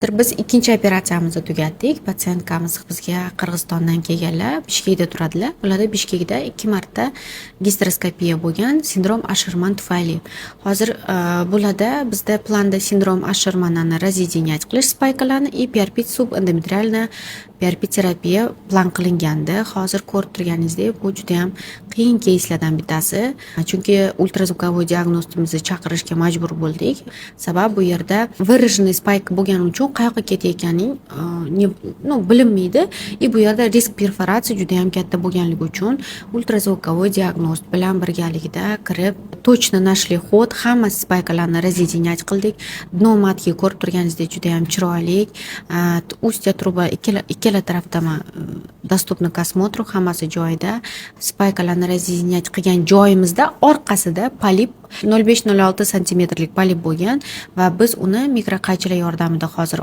Biz ikkinchi operatsiyamizni tugatdik. Patsientkamiz bizga Qirg'izistondan kelganlar, Bishkekda turadilar. Ularda Bishkekda 2 marta gastroskopiya bo'lgan sindrom Asherman tufayli. Hozir bularda bizda planda sindrom Ashermanni razvedeniya qilish spaykalarni и PRP subendometrialni PRP terapiya plan qilingandi. Hozir ko'rib turganingizdek, bu juda ham qiyin keyslardan bittasi. Chunki ultrazvukovoy diagnostimizni chaqirishga majbur bo'ldik. Sabab bu yerda выраженный spike bo'lgani uchun qayoqqa ketayotganing bilinmaydi. Bu yerda risk perforatsiya juda ham katta bo'lganligi uchun ultrazvukovoy diagnost bilan birgalikda kirib, точно нашли ход, hamma spaykalarni razvedeniya qildik. Dno matki ko'rib turganingizdek juda ham chiroyli. Ustya truba ikkala tarafda доступны к осмотру, hammasi joyida. Spaykalarni razvedeniya qilgan joyimizda orqasida polip 0,5-0,6 santimetrlik polip bo'lgan va biz uni mikroqaychilar yordamida hozir